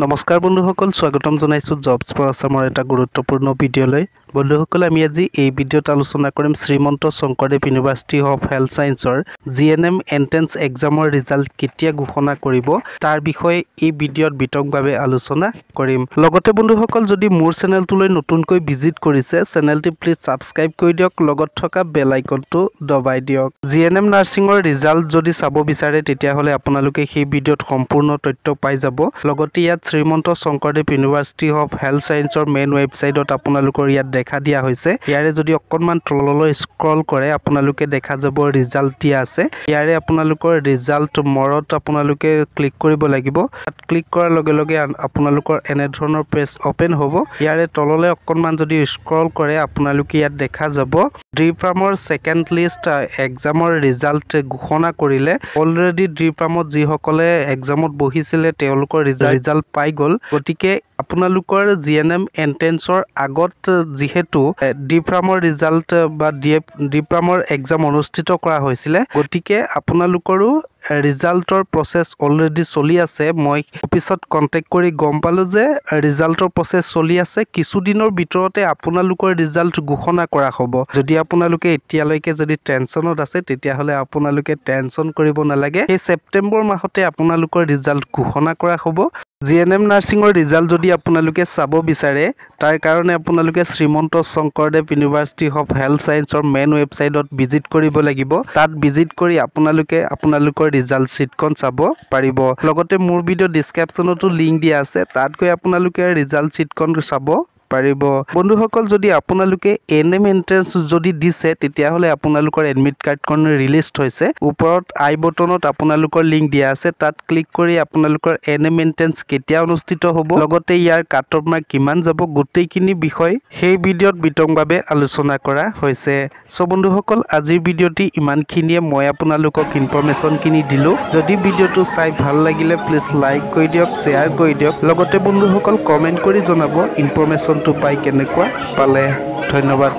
নমস্কাৰ বন্ধুসকল, স্বাগতম জনাইছো জবছ ফৰ আছামৰ এটা গুৰুত্বপূৰ্ণ ভিডিঅ'লৈ। বন্ধুসকল, আমি আজি এই ভিডিঅ'ত আলোচনা কৰিম Srimanta Sankardev university of health সায়েন্সৰ জিএনএম এন্ট্ৰেন্স এক্সামৰ ৰিজাল্ট কেতিয়া ঘোষণা কৰিব তাৰ বিষয়ে এই ভিডিঅ'ত বিতংভাৱে আলোচনা কৰিম। লগতে বন্ধুসকল, যদি মোৰ চেনেলটোলৈ নতুনকৈ ভিজিট কৰিছে, চেনেলটি প্লিজ সাবস্ক্ৰাইব কৰি দিয়ক, লগত থকা বেল আইকনটো দবাই দিয়ক। জিএনএম নাৰ্ছিঙৰ ৰিজাল্ট যদি চাব বিচাৰে তেতিয়াহ'লে আপোনালোকে সেই ভিডিঅ'ত সম্পূৰ্ণ তথ্য পাই যাব। লগতে ইয়াত Srimanta Sankardev university of health সায়েন্সৰ মেইন ৱেবছাইটত আপোনালোকৰ ইয়াত দেখা দিয়া হৈছে। ইয়াৰে যদি অকণমান তললৈ স্ক্ৰল কৰে আপোনালোকে দেখা যাব ৰিজাল্ট দিয়া আছে। ইয়াৰে আপোনালোকৰ ৰিজাল্ট মৰত আপোনালোকে ক্লিক কৰিব লাগিব। তাত ক্লিক কৰাৰ লগে লগে আপোনালোকৰ এনে ধৰণৰ পেজ অপেন হ'ব। ইয়াৰে তললৈ অকণমান যদি স্ক্ৰল কৰে আপোনালোকে ইয়াত দেখা যাব ড্ৰিপামৰ ছেকেণ্ড লিষ্ট এক্সামৰ ৰিজাল্ট ঘোষণা কৰিলে। অলৰেডি ড্ৰিপামত যিসকলে এক্সামত বহিছিলে তেওঁলোকৰ ৰিজাল্ট পাই গ'ল। গতিকে আপোনালোকৰ জিএনএম এন্ট্ৰেন্সৰ আগত যিহেতু ডিপ্ৰামৰ ৰিজাল্ট বা ডিপ্ৰামৰ এক্সাম অনুষ্ঠিত কৰা হৈছিলে, গতিকে আপোনালোকৰো ৰিজাল্টৰ প্ৰচেছ অলৰেডি চলি আছে। মই অফিচত কণ্টেক্ট কৰি গম পালোঁ যে ৰিজাল্টৰ প্ৰচেছ চলি আছে। কিছুদিনৰ ভিতৰতে আপোনালোকৰ ৰিজাল্ট ঘোষণা কৰা হ'ব। যদি আপোনালোকে এতিয়ালৈকে যদি টেনশ্যনত আছে তেতিয়াহ'লে আপোনালোকে টেনশ্যন কৰিব নালাগে। এই ছেপ্টেম্বৰ মাহতে আপোনালোকৰ ৰিজাল্ট ঘোষণা কৰা হ'ব। জিএনএম নাৰ্ছিঙৰ ৰিজাল্ট যদি আপোনালোকে চাব বিচাৰে তাৰ কাৰণে আপোনালোকে Srimanta Sankardev university of health সায়েন্সৰ মেইন ৱেবছাইটত ভিজিট কৰিব লাগিব। তাত ভিজিট কৰি আপোনালোকে আপোনালোকৰ ৰিজাল্ট শ্বীটখন চাব পাৰিব। লগতে মোৰ ভিডিঅ' ডিছক্ৰিপশ্যনতো লিংক দিয়া আছে, তাত গৈ আপোনালোকে ৰিজাল্ট শ্বীটখন চাব পাৰিব। বন্ধুসকল, যদি আপোনালোকে এনএম এন্ট্ৰেন্স যদি দিছে তেতিয়াহ'লে আপোনালোকৰ এডমিট কাৰ্ডখন ৰিলিজ হৈছে। ওপৰত আই বটনত আপোনালোকৰ লিংক দিয়া আছে, তাত ক্লিক কৰি আপোনালোকৰ এনএম এন্ট্ৰেন্স কেতিয়া অনুষ্ঠিত হ'ব, লগতে ইয়াৰ কাট অফ মাৰ্ক কিমান যাব, গোটেইখিনি বিষয় সেই ভিডিঅ'ত বিতংভাৱে আলোচনা কৰা হৈছে। চ' বন্ধুসকল, আজিৰ ভিডিঅ'টি ইমানখিনিয়ে। মই আপোনালোকক ইনফৰমেশ্যনখিনি দিলোঁ। যদি ভিডিঅ'টো চাই ভাল লাগিলে প্লিজ লাইক কৰি দিয়ক, শ্বেয়াৰ কৰি দিয়ক। লগতে বন্ধুসকল কমেণ্ট কৰি জনাব ইনফৰমেশ্যনটো পাই কেনেকুৱা পালে। ধন্যবাদ।